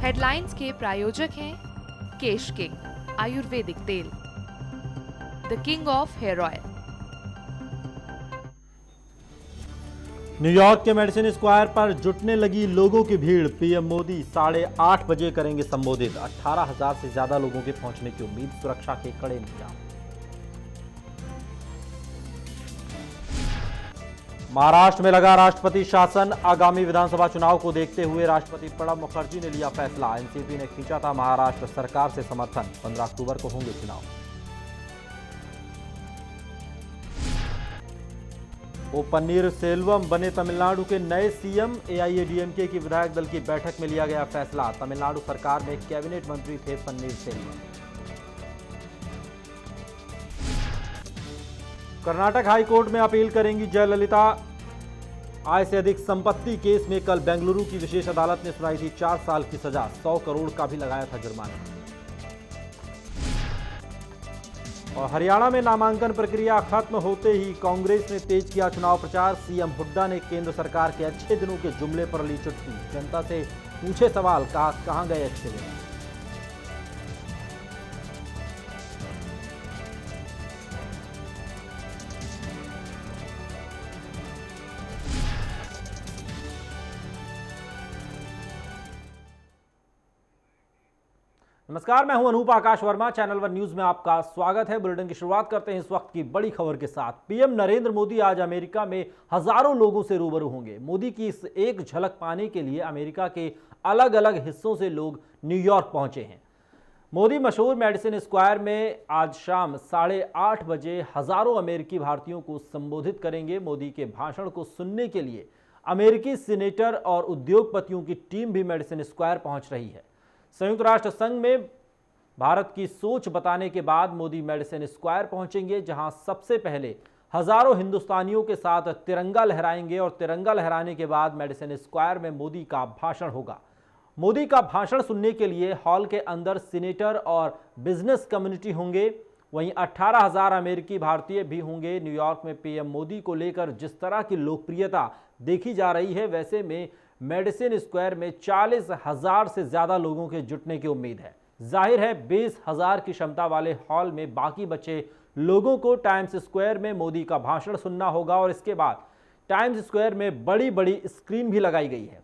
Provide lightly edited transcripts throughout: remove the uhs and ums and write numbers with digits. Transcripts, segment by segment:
Headlines के प्रायोजक हैं केश किंग आयुर्वेदिक तेल, the king of hair oil. New York के मेडिसिन स्क्वायर पर जुटने लगी लोगों की भीड़। पीएम मोदी 8:30 बजे करेंगे संबोधित। 18,000 से ज्यादा लोगों के पहुंचने की उम्मीद, सुरक्षा के कड़े इंतजाम। महाराष्ट्र में लगा राष्ट्रपति शासन। आगामी विधानसभा चुनाव को देखते हुए राष्ट्रपति प्रणब मुखर्जी ने लिया फैसला। एनसीपी ने खींचा था महाराष्ट्र सरकार से समर्थन। 15 अक्टूबर को होंगे चुनाव। ओ पन्नीर सेल्वम बने तमिलनाडु के नए सीएम। एआईएडीएमके की विधायक दल की बैठक में लिया गया फैसला। तमिलनाडु सरकार में कैबिनेट मंत्री थे पन्नीर सेल्वम। कर्नाटक हाईकोर्ट में अपील करेंगी जयललिता। आय से अधिक संपत्ति केस में कल बेंगलुरु की विशेष अदालत ने सुनाई थी 4 साल की सजा। 100 करोड़ का भी लगाया था जुर्माना। और हरियाणा में नामांकन प्रक्रिया खत्म होते ही कांग्रेस ने तेज किया चुनाव प्रचार। सीएम हुड्डा ने केंद्र सरकार के अच्छे दिनों के जुमले पर ली चुटकी। जनता से पूछे सवाल, कहा कहां गए अच्छे दिन। नमस्कार, मैं हूं अनूप आकाश वर्मा। चैनल वन न्यूज में आपका स्वागत है। बुलेटिन की शुरुआत करते हैं इस वक्त की बड़ी खबर के साथ। पीएम नरेंद्र मोदी आज अमेरिका में हजारों लोगों से रूबरू होंगे। मोदी की इस एक झलक पाने के लिए अमेरिका के अलग अलग हिस्सों से लोग न्यूयॉर्क पहुंचे हैं। मोदी मशहूर मेडिसिन स्क्वायर में आज शाम 8:30 बजे हजारों अमेरिकी भारतीयों को संबोधित करेंगे। मोदी के भाषण को सुनने के लिए अमेरिकी सीनेटर और उद्योगपतियों की टीम भी मेडिसिन स्क्वायर पहुंच रही है। संयुक्त राष्ट्र संघ में भारत की सोच बताने के बाद मोदी मेडिसिन स्क्वायर पहुंचेंगे, जहां सबसे पहले हजारों हिंदुस्तानियों के साथ तिरंगा लहराएंगे और तिरंगा लहराने के बाद मेडिसिन स्क्वायर में मोदी का भाषण होगा। मोदी का भाषण सुनने के लिए हॉल के अंदर सीनेटर और बिजनेस कम्युनिटी होंगे। वहीं 18,000 अमेरिकी भारतीय भी होंगे। न्यूयॉर्क में पीएम मोदी को लेकर जिस तरह की लोकप्रियता देखी जा रही है, वैसे में मेडिसिन स्क्वायर में 40,000 से ज्यादा लोगों के जुटने की उम्मीद है। जाहिर है 20,000 की क्षमता वाले हॉल में बाकी बचे लोगों को टाइम्स स्क्वायर में मोदी का भाषण सुनना होगा और इसके बाद टाइम्स स्क्वायर में बड़ी बड़ी स्क्रीन भी लगाई गई है।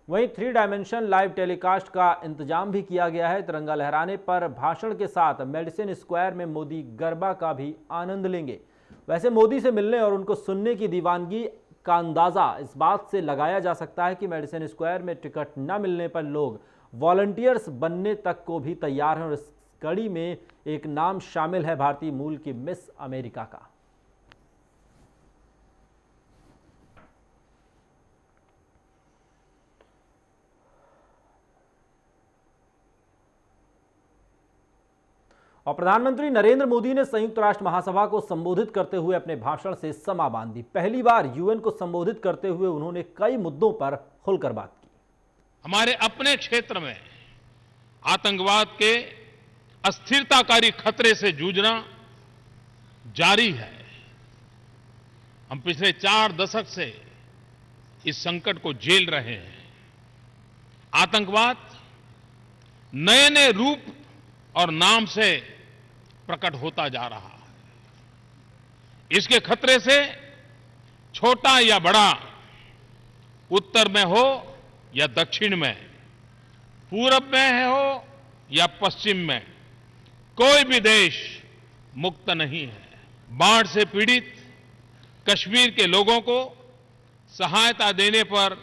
वहीं 3 डायमेंशन लाइव टेलीकास्ट का इंतजाम भी किया गया है। तिरंगा लहराने पर भाषण के साथ मेडिसिन स्क्वायर में मोदी गरबा का भी आनंद लेंगे। वैसे मोदी से मिलने और उनको सुनने की दीवानगी का अंदाजा इस बात से लगाया जा सकता है कि मेडिसिन स्क्वायर में टिकट न मिलने पर लोग वॉलंटियर्स बनने तक को भी तैयार हैं और इस कड़ी में एक नाम शामिल है भारतीय मूल की मिस अमेरिका का। और प्रधानमंत्री नरेंद्र मोदी ने संयुक्त राष्ट्र महासभा को संबोधित करते हुए अपने भाषण से समा बांध दी। पहली बार यूएन को संबोधित करते हुए उन्होंने कई मुद्दों पर खुलकर बात की। हमारे अपने क्षेत्र में आतंकवाद के अस्थिरताकारी खतरे से जूझना जारी है। हम पिछले 4 दशक से इस संकट को झेल रहे हैं। आतंकवाद नए नए रूप और नाम से प्रकट होता जा रहा है। इसके खतरे से छोटा या बड़ा, उत्तर में हो या दक्षिण में, पूरब में हो या पश्चिम में, कोई भी देश मुक्त नहीं है। बाढ़ से पीड़ित कश्मीर के लोगों को सहायता देने पर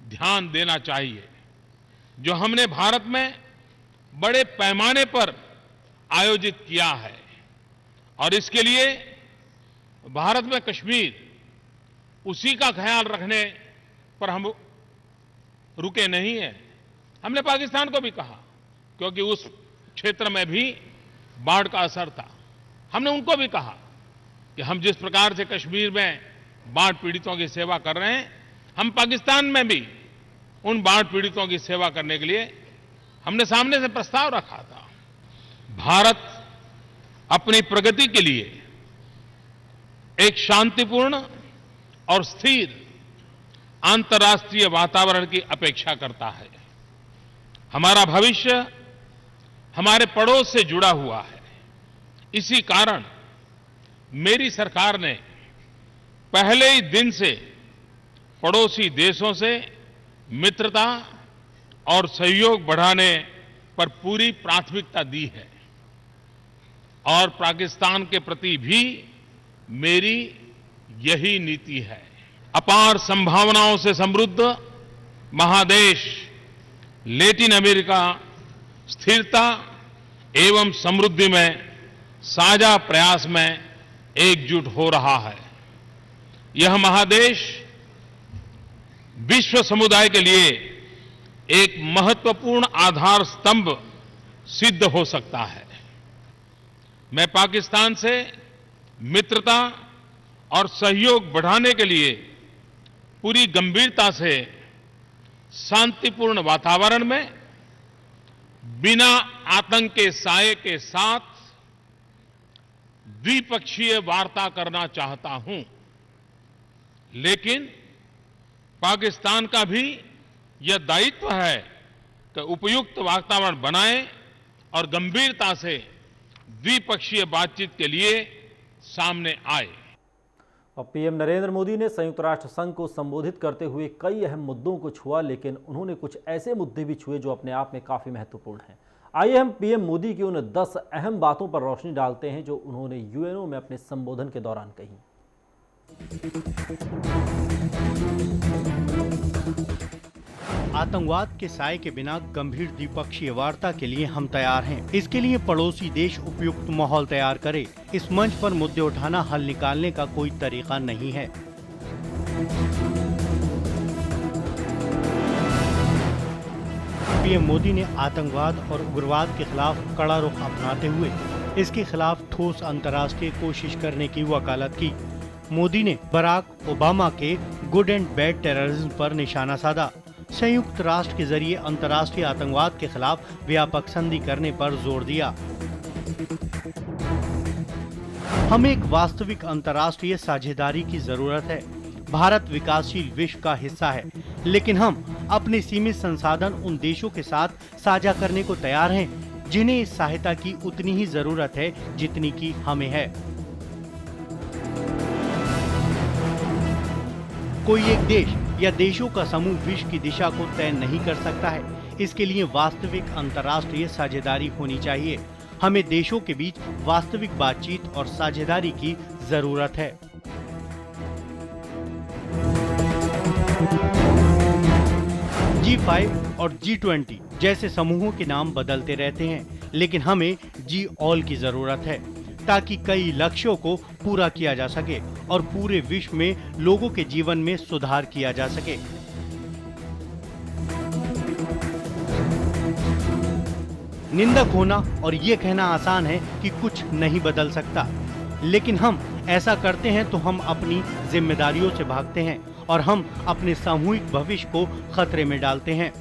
ध्यान देना चाहिए, जो हमने भारत में बड़े पैमाने पर आयोजित किया है। और इसके लिए भारत में कश्मीर, उसी का ख्याल रखने पर हम रुके नहीं हैं। हमने पाकिस्तान को भी कहा, क्योंकि उस क्षेत्र में भी बाढ़ का असर था। हमने उनको भी कहा कि हम जिस प्रकार से कश्मीर में बाढ़ पीड़ितों की सेवा कर रहे हैं, हम पाकिस्तान में भी उन बाढ़ पीड़ितों की सेवा करने के लिए हमने सामने से प्रस्ताव रखा था। भारत अपनी प्रगति के लिए एक शांतिपूर्ण और स्थिर अंतर्राष्ट्रीय वातावरण की अपेक्षा करता है। हमारा भविष्य हमारे पड़ोस से जुड़ा हुआ है। इसी कारण मेरी सरकार ने पहले ही दिन से पड़ोसी देशों से मित्रता और सहयोग बढ़ाने पर पूरी प्राथमिकता दी है और पाकिस्तान के प्रति भी मेरी यही नीति है। अपार संभावनाओं से समृद्ध महादेश लैटिन अमेरिका स्थिरता एवं समृद्धि में साझा प्रयास में एकजुट हो रहा है। यह महादेश विश्व समुदाय के लिए एक महत्वपूर्ण आधार स्तंभ सिद्ध हो सकता है। मैं पाकिस्तान से मित्रता और सहयोग बढ़ाने के लिए पूरी गंभीरता से शांतिपूर्ण वातावरण में बिना आतंक के साये के साथ द्विपक्षीय वार्ता करना चाहता हूं, लेकिन पाकिस्तान का भी यह दायित्व है कि उपयुक्त वातावरण बनाए और गंभीरता से द्विपक्षीय बातचीत के लिए सामने आए। और पीएम नरेंद्र मोदी ने संयुक्त राष्ट्र संघ को संबोधित करते हुए कई अहम मुद्दों को छुआ, लेकिन उन्होंने कुछ ऐसे मुद्दे भी छुए जो अपने आप में काफी महत्वपूर्ण हैं। आइए हम पीएम मोदी की उन 10 अहम बातों पर रोशनी डालते हैं जो उन्होंने यूएनओ में अपने संबोधन के दौरान कही। आतंकवाद के साए के बिना गंभीर द्विपक्षीय वार्ता के लिए हम तैयार हैं। इसके लिए पड़ोसी देश उपयुक्त माहौल तैयार करे। इस मंच पर मुद्दे उठाना हल निकालने का कोई तरीका नहीं है। पीएम मोदी ने आतंकवाद और उग्रवाद के खिलाफ कड़ा रुख अपनाते हुए इसके खिलाफ ठोस अंतर्राष्ट्रीय कोशिश करने की वकालत की। मोदी ने बराक ओबामा के गुड एंड बैड टेररिज्म पर निशाना साधा। संयुक्त राष्ट्र के जरिए अंतर्राष्ट्रीय आतंकवाद के खिलाफ व्यापक संधि करने पर जोर दिया। हमें एक वास्तविक अंतर्राष्ट्रीय साझेदारी की जरूरत है। भारत विकासशील विश्व का हिस्सा है, लेकिन हम अपने सीमित संसाधन उन देशों के साथ साझा करने को तैयार हैं जिन्हें इस सहायता की उतनी ही जरूरत है जितनी की हमें है। कोई एक देश या देशों का समूह विश्व की दिशा को तय नहीं कर सकता है। इसके लिए वास्तविक अंतर्राष्ट्रीय साझेदारी होनी चाहिए। हमें देशों के बीच वास्तविक बातचीत और साझेदारी की जरूरत है। G5 और G20 जैसे समूहों के नाम बदलते रहते हैं, लेकिन हमें G-all की जरूरत है ताकि कई लक्ष्यों को पूरा किया जा सके और पूरे विश्व में लोगों के जीवन में सुधार किया जा सके। निंदक होना और ये कहना आसान है कि कुछ नहीं बदल सकता, लेकिन हम ऐसा करते हैं तो हम अपनी जिम्मेदारियों से भागते हैं और हम अपने सामूहिक भविष्य को खतरे में डालते हैं।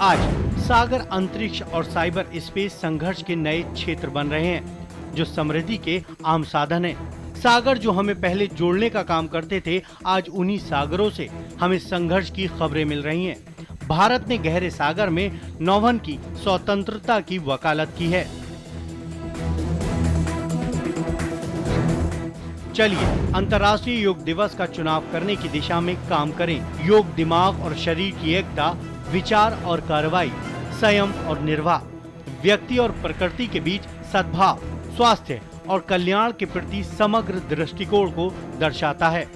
आज सागर, अंतरिक्ष और साइबर स्पेस संघर्ष के नए क्षेत्र बन रहे हैं जो समृद्धि के आम साधन हैं। सागर जो हमें पहले जोड़ने का काम करते थे, आज उन्हीं सागरों से हमें संघर्ष की खबरें मिल रही हैं। भारत ने गहरे सागर में नौवहन की स्वतंत्रता की वकालत की है। चलिए अंतर्राष्ट्रीय योग दिवस का चुनाव करने की दिशा में काम करें। योग दिमाग और शरीर की एकता, विचार और कार्रवाई, संयम और निर्वाह, व्यक्ति और प्रकृति के बीच सद्भाव, स्वास्थ्य और कल्याण के प्रति समग्र दृष्टिकोण को दर्शाता है।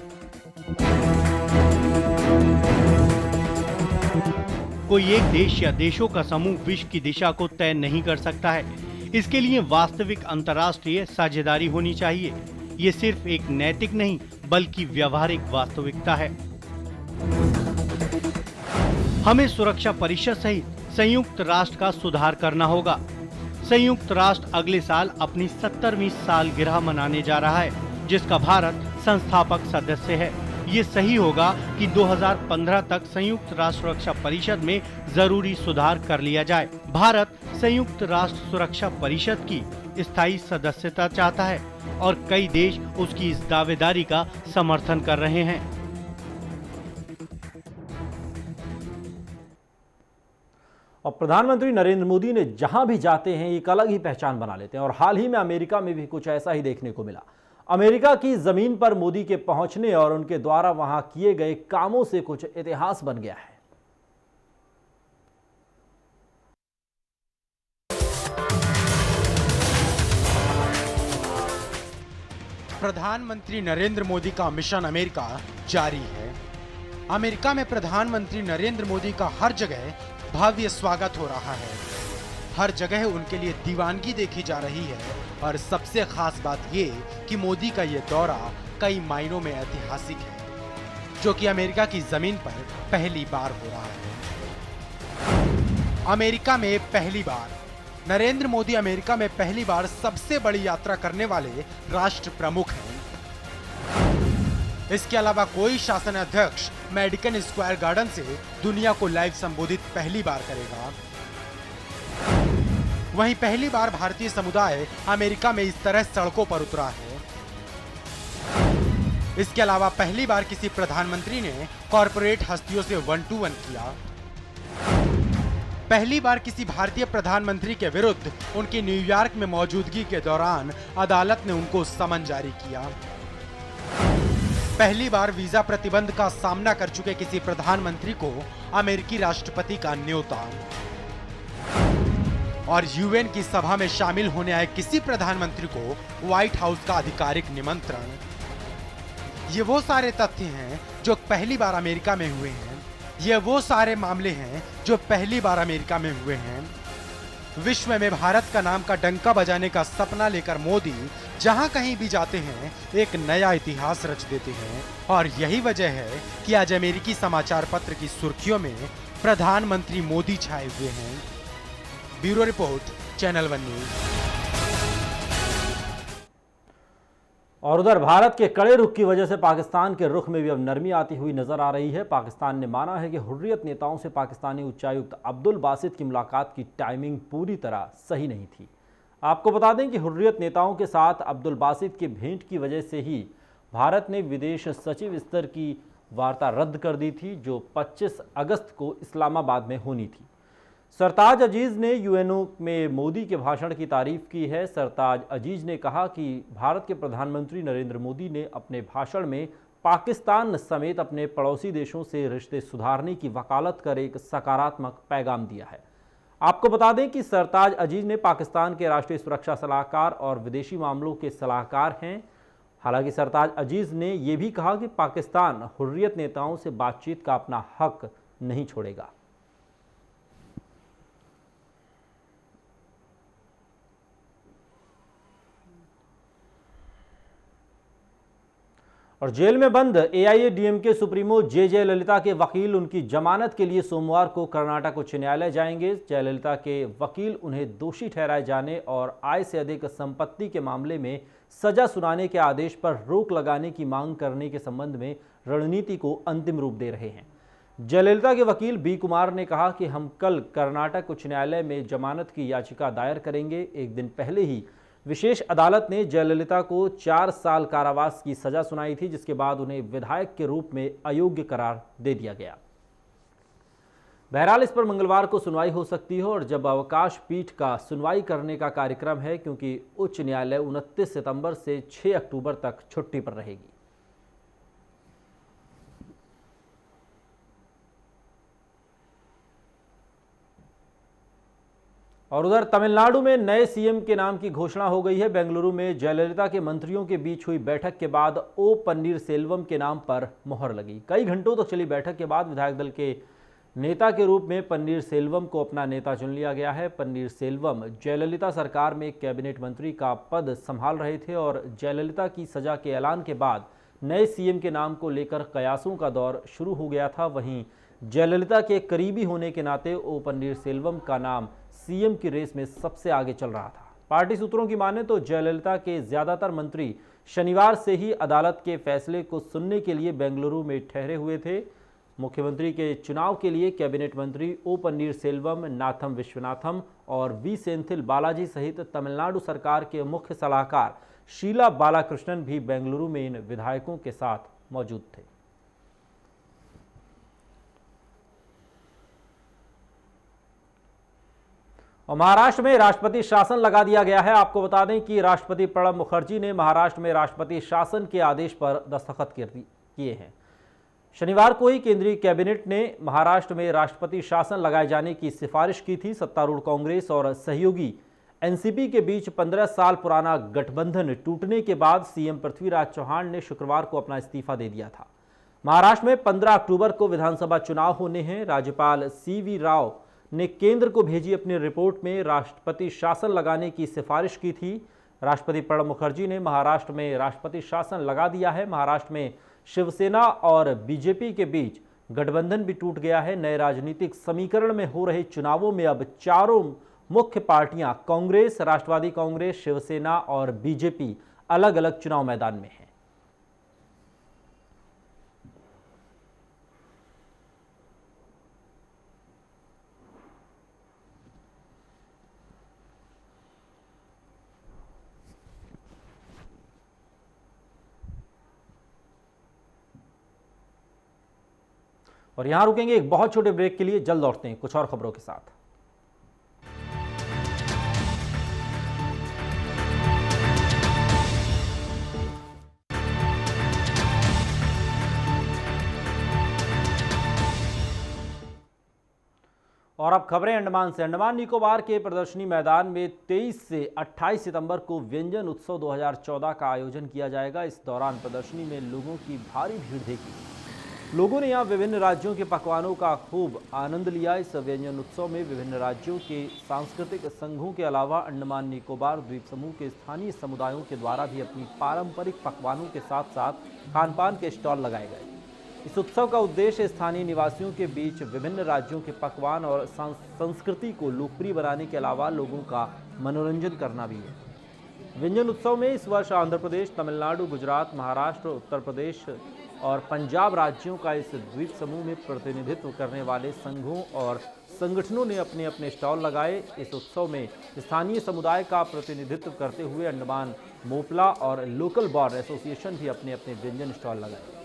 कोई एक देश या देशों का समूह विश्व की दिशा को तय नहीं कर सकता है। इसके लिए वास्तविक अंतर्राष्ट्रीय साझेदारी होनी चाहिए। ये सिर्फ एक नैतिक नहीं बल्कि व्यावहारिक वास्तविकता है। हमें सुरक्षा परिषद सहित संयुक्त राष्ट्र का सुधार करना होगा। संयुक्त राष्ट्र अगले साल अपनी 70वीं सालगिरह मनाने जा रहा है, जिसका भारत संस्थापक सदस्य है। ये सही होगा कि 2015 तक संयुक्त राष्ट्र सुरक्षा परिषद में जरूरी सुधार कर लिया जाए। भारत संयुक्त राष्ट्र सुरक्षा परिषद की स्थायी सदस्यता चाहता है और कई देश उसकी इस दावेदारी का समर्थन कर रहे हैं। प्रधानमंत्री नरेंद्र मोदी ने जहां भी जाते हैं एक अलग ही पहचान बना लेते हैं और हाल ही में अमेरिका में भी कुछ ऐसा ही देखने को मिला। अमेरिका की जमीन पर मोदी के पहुंचने और उनके द्वारा वहां किए गए कामों से कुछ इतिहास बन गया है। प्रधानमंत्री नरेंद्र मोदी का मिशन अमेरिका जारी है। अमेरिका में प्रधानमंत्री नरेंद्र मोदी का हर जगह भव्य स्वागत हो रहा है। हर जगह उनके लिए दीवानगी देखी जा रही है और सबसे खास बात ये कि मोदी का ये दौरा कई मायनों में ऐतिहासिक है, जो कि अमेरिका की जमीन पर पहली बार हो रहा है। अमेरिका में पहली बार नरेंद्र मोदी अमेरिका में पहली बार सबसे बड़ी यात्रा करने वाले राष्ट्र प्रमुख हैं। इसके अलावा कोई शासन अध्यक्ष मेडिकन स्क्वायर गार्डन से दुनिया को लाइव संबोधित पहली बार करेगा। वहीं पहली बार भारतीय समुदाय अमेरिका में इस तरह सड़कों पर उतरा है। इसके अलावा पहली बार किसी प्रधानमंत्री ने कॉरपोरेट हस्तियों से 1-to-1 किया। पहली बार किसी भारतीय प्रधानमंत्री के विरुद्ध उनकी न्यूयॉर्क में मौजूदगी के दौरान अदालत ने उनको समन जारी किया। पहली बार वीजा प्रतिबंध का सामना कर चुके किसी प्रधानमंत्री को अमेरिकी राष्ट्रपति का न्योता और यूएन की सभा में शामिल होने आए किसी प्रधानमंत्री को व्हाइट हाउस का आधिकारिक निमंत्रण। ये वो सारे तथ्य हैं जो पहली बार अमेरिका में हुए हैं। ये वो सारे मामले हैं जो पहली बार अमेरिका में हुए हैं। विश्व में भारत का नाम का डंका बजाने का सपना लेकर मोदी जहां कहीं भी जाते हैं एक नया इतिहास रच देते हैं और यही वजह है कि आज अमेरिकी समाचार पत्र की सुर्खियों में प्रधानमंत्री मोदी छाए हुए हैं। Bureau report, channel one news. और उधर भारत के कड़े रुख की वजह से पाकिस्तान के रुख में भी अब नरमी आती हुई नजर आ रही है। पाकिस्तान ने माना है कि हुर्रियत नेताओं से पाकिस्तानी उच्चायुक्त अब्दुल बासित की मुलाकात की टाइमिंग पूरी तरह सही नहीं थी। आपको बता दें कि हुर्रियत नेताओं के साथ अब्दुल बासित की भेंट की वजह से ही भारत ने विदेश सचिव स्तर की वार्ता रद्द कर दी थी, जो 25 अगस्त को इस्लामाबाद में होनी थी। सरताज अजीज ने यूएनओ में मोदी के भाषण की तारीफ की है। सरताज अजीज ने कहा कि भारत के प्रधानमंत्री नरेंद्र मोदी ने अपने भाषण में पाकिस्तान समेत अपने पड़ोसी देशों से रिश्ते सुधारने की वकालत कर एक सकारात्मक पैगाम दिया है। आपको बता दें कि सरताज अजीज ने पाकिस्तान के राष्ट्रीय सुरक्षा सलाहकार और विदेशी मामलों के सलाहकार हैं। हालांकि सरताज अजीज ने यह भी कहा कि पाकिस्तान हुर्रियत नेताओं से बातचीत का अपना हक नहीं छोड़ेगा। और जेल में बंद एआईएडीएमके सुप्रीमो जे जयललिता के वकील उनकी जमानत के लिए सोमवार को कर्नाटक उच्च न्यायालय जाएंगे। जयललिता के वकील उन्हें दोषी ठहराए जाने और आय से अधिक संपत्ति के मामले में सजा सुनाने के आदेश पर रोक लगाने की मांग करने के संबंध में रणनीति को अंतिम रूप दे रहे हैं। जयललिता के वकील बी कुमार ने कहा कि हम कल कर्नाटक उच्च न्यायालय में जमानत की याचिका दायर करेंगे। एक दिन पहले ही विशेष अदालत ने जयललिता को 4 साल कारावास की सजा सुनाई थी, जिसके बाद उन्हें विधायक के रूप में अयोग्य करार दे दिया गया। बहरहाल इस पर मंगलवार को सुनवाई हो सकती है और जब अवकाश पीठ का सुनवाई करने का कार्यक्रम है, क्योंकि उच्च न्यायालय 29 सितंबर से 6 अक्टूबर तक छुट्टी पर रहेगी। और उधर तमिलनाडु में नए सीएम के नाम की घोषणा हो गई है। बेंगलुरु में जयललिता के मंत्रियों के बीच हुई बैठक के बाद ओ पन्नीरसेल्वम के नाम पर मोहर लगी। कई घंटों तक चली बैठक के बाद विधायक दल के नेता के रूप में पन्नीरसेल्वम को अपना नेता चुन लिया गया है। पन्नीरसेल्वम जयललिता सरकार में कैबिनेट मंत्री का पद संभाल रहे थे और जयललिता की सजा के ऐलान के बाद नए सीएम के नाम को लेकर कयासों का दौर शुरू हो गया था। वहीं जयललिता के करीबी होने के नाते ओ पन्नीरसेल्वम का नाम सीएम की रेस में सबसे आगे चल रहा था। पार्टी सूत्रों की माने तो जयललिता के ज्यादातर मंत्री शनिवार से ही अदालत के फैसले को सुनने के लिए बेंगलुरु में ठहरे हुए थे। मुख्यमंत्री के चुनाव के लिए कैबिनेट मंत्री ओ पन्नीरसेल्वम, नाथम विश्वनाथम और वी सेंथिल बालाजी सहित तमिलनाडु सरकार के मुख्य सलाहकार शीला बालाकृष्णन भी बेंगलुरु में इन विधायकों के साथ मौजूद थे। और महाराष्ट्र में राष्ट्रपति शासन लगा दिया गया है। आपको बता दें कि राष्ट्रपति प्रणब मुखर्जी ने महाराष्ट्र में राष्ट्रपति शासन के आदेश पर दस्तखत किए हैं। शनिवार को ही केंद्रीय कैबिनेट ने महाराष्ट्र में राष्ट्रपति शासन लगाए जाने की सिफारिश की थी। सत्तारूढ़ कांग्रेस और सहयोगी एनसीपी के बीच 15 साल पुराना गठबंधन टूटने के बाद सीएम पृथ्वीराज चौहान ने शुक्रवार को अपना इस्तीफा दे दिया था। महाराष्ट्र में 15 अक्टूबर को विधानसभा चुनाव होने हैं। राज्यपाल सीवी राव ने केंद्र को भेजी अपनी रिपोर्ट में राष्ट्रपति शासन लगाने की सिफारिश की थी। राष्ट्रपति प्रणब मुखर्जी ने महाराष्ट्र में राष्ट्रपति शासन लगा दिया है। महाराष्ट्र में शिवसेना और बीजेपी के बीच गठबंधन भी टूट गया है। नए राजनीतिक समीकरण में हो रहे चुनावों में अब चारों मुख्य पार्टियां कांग्रेस, राष्ट्रवादी कांग्रेस, शिवसेना और बीजेपी अलग अलग चुनाव मैदान में हैं। और यहां रुकेंगे एक बहुत छोटे ब्रेक के लिए। जल्द लौटते हैं कुछ और खबरों के साथ। और अब खबरें अंडमान से। अंडमान निकोबार के प्रदर्शनी मैदान में 23 से 28 सितंबर को व्यंजन उत्सव 2014 का आयोजन किया जाएगा। इस दौरान प्रदर्शनी में लोगों की भारी भीड़ देखी। लोगों ने यहां विभिन्न राज्यों के पकवानों का खूब आनंद लिया। इस व्यंजन उत्सव में विभिन्न राज्यों के सांस्कृतिक संघों के अलावा अंडमान निकोबार द्वीप समूह के स्थानीय समुदायों के द्वारा भी अपनी पारंपरिक पकवानों के साथ साथ खानपान के स्टॉल लगाए गए। इस उत्सव का उद्देश्य स्थानीय निवासियों के बीच विभिन्न राज्यों के पकवान और संस्कृति को लोकप्रिय बनाने के अलावा लोगों का मनोरंजन करना भी है। व्यंजन उत्सव में इस वर्ष आंध्र प्रदेश, तमिलनाडु, गुजरात, महाराष्ट्र, उत्तर प्रदेश और पंजाब राज्यों का इस द्वीप समूह में प्रतिनिधित्व करने वाले संघों और संगठनों ने अपने अपने स्टॉल लगाए। इस उत्सव में स्थानीय समुदाय का प्रतिनिधित्व करते हुए अंडमान मोपला और लोकल बॉर्ड एसोसिएशन भी अपने अपने व्यंजन स्टॉल लगाए।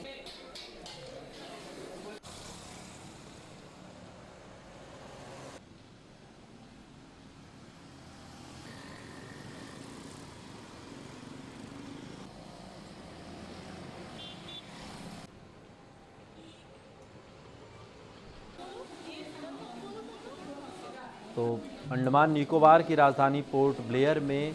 तो अंडमान निकोबार की राजधानी पोर्ट ब्लेयर में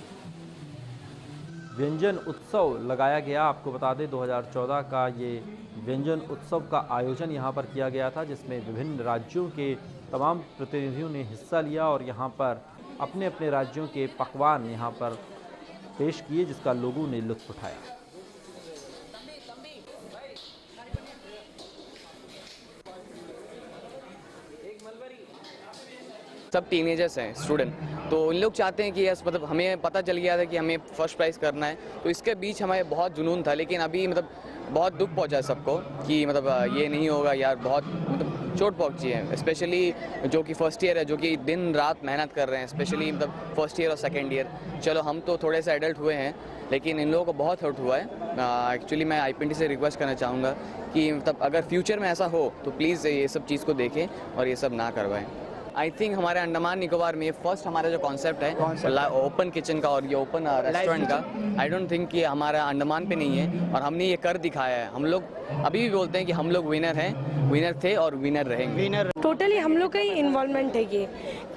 व्यंजन उत्सव लगाया गया। आपको बता दें 2014 का ये व्यंजन उत्सव का आयोजन यहाँ पर किया गया था, जिसमें विभिन्न राज्यों के तमाम प्रतिनिधियों ने हिस्सा लिया और यहाँ पर अपने अपने राज्यों के पकवान यहाँ पर पेश किए, जिसका लोगों ने लुत्फ उठाया। सब टीनेजर्स हैं, स्टूडेंट, तो इन लोग चाहते हैं कि यस मतलब हमें पता चल गया था कि हमें फर्स्ट प्राइज़ करना है, तो इसके बीच हमें बहुत जुनून था। लेकिन अभी मतलब बहुत दुख पहुंचा सबको कि मतलब ये नहीं होगा यार, बहुत मतलब चोट पहुंची है। स्पेशली जो कि फर्स्ट ईयर है, जो कि दिन रात मेहनत कर रहे हैं, स्पेशली मतलब फर्स्ट ईयर और सेकेंड ईयर। चलो हम तो थोड़े से एडल्ट हुए हैं, लेकिन इन लोगों को बहुत हर्ट हुआ है। एक्चुअली मैं आईपीएनटी से रिक्वेस्ट करना चाहूँगा कि मतलब अगर फ्यूचर में ऐसा हो तो प्लीज़ ये सब चीज़ को देखें और ये सब ना करवाएं। आई थिंक हमारे अंडमान निकोबार में फर्स्ट हमारा जो कॉन्सेप्ट है ओपन किचन का और ये ओपन रेस्टोरेंट का, आई डोंट थिंक कि हमारा अंडमान पे नहीं है और हमने ये कर दिखाया है। हम लोग अभी भी बोलते हैं कि हम लोग विनर हैं, विनर थे और विनर रहेंगे। टोटली हम लोग का ही इन्वॉल्वमेंट है ये,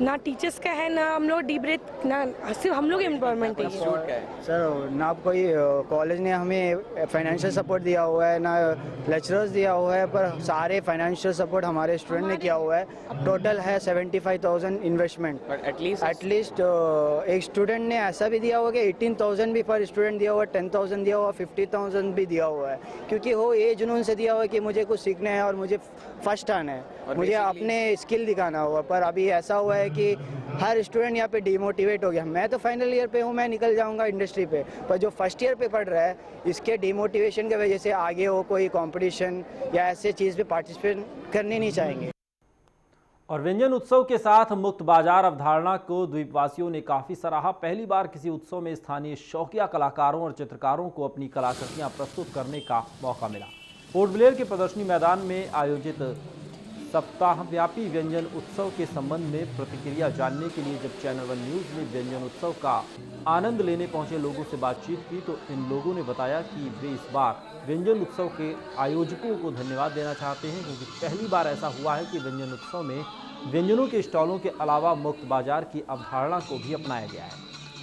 ना टीचर्स का है ना हम लोग डीब्रेथ, ना सिर्फ हम लोग इन्वॉल्वमेंट है सर। ना कोई कॉलेज ने हमें फाइनेंशियल सपोर्ट दिया हुआ है, ना लेक्चरर्स दिया हुआ है, पर सारे फाइनेंशियल सपोर्ट हमारे स्टूडेंट ने किया हुआ है। टोटल है 75,000 इन्वेस्टमेंट। एटलीस्ट एक स्टूडेंट ने ऐसा भी दिया हुआ कि 18,000 भी पर स्टूडेंट दिया हुआ, 10,000 दिया हुआ, 50,000 भी दिया हुआ है, क्योंकि वो ये जुनून से दिया हुआ कि मुझे कुछ सीखना है और मुझे फर्स्ट आना है, मुझे अपने स्किल दिखाना हुआ। पर अभी ऐसा हुआ है कि हर स्टूडेंट यहाँ पे डिमोटिवेट हो गया। मैं तो फाइनल ईयर पे हूँ, मैं निकल जाऊँगा इंडस्ट्री पे, पर जो फर्स्ट ईयर पे पढ़ रहा है इसके डिमोटिवेशन की वजह से आगे वो कोई कंपटीशन या ऐसे चीज़ पे पार्टिसिपेट करने नहीं चाहेंगे। और व्यंजन उत्सव के साथ मुक्त बाजार अवधारणा को द्वीपवासियों ने काफ़ी सराहा। पहली बार किसी उत्सव में स्थानीय शौकिया कलाकारों और चित्रकारों को अपनी कलाकृतियाँ प्रस्तुत करने का मौका मिला। पोर्ट ब्लेयर के प्रदर्शनी मैदान में आयोजित सप्ताहव्यापी व्यंजन उत्सव के संबंध में प्रतिक्रिया जानने के लिए जब चैनल वन न्यूज़ ने व्यंजन उत्सव का आनंद लेने पहुंचे लोगों से बातचीत की तो इन लोगों ने बताया कि वे इस बार व्यंजन उत्सव के आयोजकों को धन्यवाद देना चाहते हैं, क्योंकि पहली बार ऐसा हुआ है कि व्यंजन उत्सव में व्यंजनों के स्टॉलों के अलावा मुक्त बाजार की अवधारणा को भी अपनाया गया है।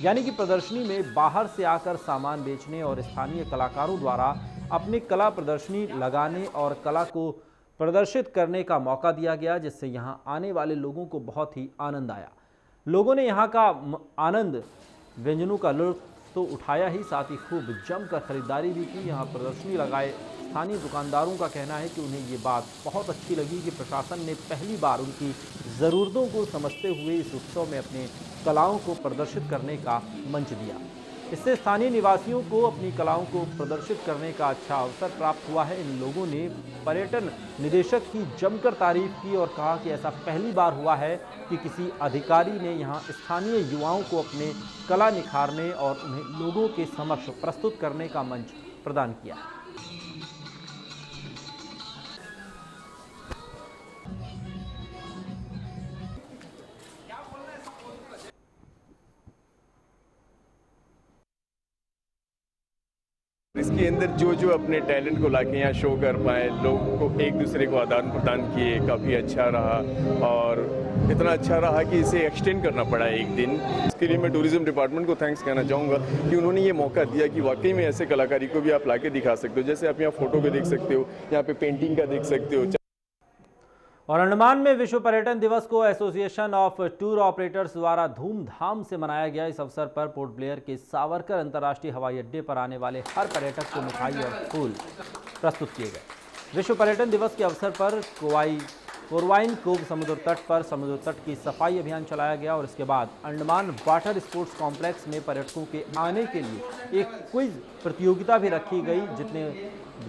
यानी कि प्रदर्शनी में बाहर से आकर सामान बेचने और स्थानीय कलाकारों द्वारा अपनी कला प्रदर्शनी लगाने और कला को प्रदर्शित करने का मौका दिया गया, जिससे यहां आने वाले लोगों को बहुत ही आनंद आया। लोगों ने यहां का आनंद व्यंजनों का लुत्फ तो उठाया ही, साथ ही खूब जमकर खरीदारी भी की। यहां प्रदर्शनी लगाए स्थानीय दुकानदारों का कहना है कि उन्हें ये बात बहुत अच्छी लगी कि प्रशासन ने पहली बार उनकी ज़रूरतों को समझते हुए इस उत्सव में अपने कलाओं को प्रदर्शित करने का मंच दिया। इससे स्थानीय निवासियों को अपनी कलाओं को प्रदर्शित करने का अच्छा अवसर प्राप्त हुआ है। इन लोगों ने पर्यटन निदेशक की जमकर तारीफ की और कहा कि ऐसा पहली बार हुआ है कि किसी अधिकारी ने यहां स्थानीय युवाओं को अपने कला निखारने और उन्हें लोगों के समक्ष प्रस्तुत करने का मंच प्रदान किया। इसके अंदर जो जो अपने टैलेंट को लाके यहाँ शो कर पाए, लोगों को एक दूसरे को आदान प्रदान किए, काफ़ी अच्छा रहा और इतना अच्छा रहा कि इसे एक्सटेंड करना पड़ा एक दिन। इसके लिए मैं टूरिज्म डिपार्टमेंट को थैंक्स कहना चाहूँगा कि उन्होंने ये मौका दिया कि वाकई में ऐसे कलाकारी को भी आप लाके दिखा सकते हो। जैसे आप यहाँ फोटो पे देख सकते हो, यहाँ पे पेंटिंग का देख सकते हो। और अंडमान में विश्व पर्यटन दिवस को एसोसिएशन ऑफ टूर ऑपरेटर्स द्वारा धूमधाम से मनाया गया। इस अवसर पर पोर्ट ब्लेयर के सावरकर अंतर्राष्ट्रीय हवाई अड्डे पर आने वाले हर पर्यटक को मिठाई और फूल प्रस्तुत किए गए। विश्व पर्यटन दिवस के अवसर पर कोरवाइन कोव समुद्र तट पर समुद्र तट की सफाई अभियान चलाया गया और इसके बाद अंडमान वाटर स्पोर्ट्स कॉम्प्लेक्स में पर्यटकों के आने के लिए एक क्विज प्रतियोगिता भी रखी गई,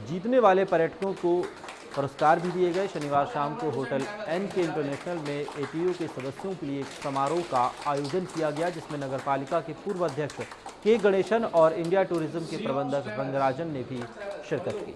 जीतने वाले पर्यटकों को पुरस्कार भी दिए गए। शनिवार शाम को होटल NK इंटरनेशनल में ATO के सदस्यों के लिए एक समारोह का आयोजन किया गया, जिसमें नगरपालिका के पूर्व अध्यक्ष के गणेशन और इंडिया टूरिज्म के प्रबंधक रंगराजन ने भी शिरकत की।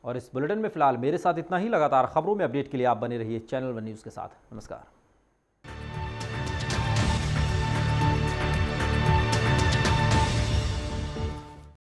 और इस बुलेटिन में फिलहाल मेरे साथ इतना ही। लगातार खबरों में अपडेट के लिए आप बने रहिए चैनल वन न्यूज़ के साथ। नमस्कार।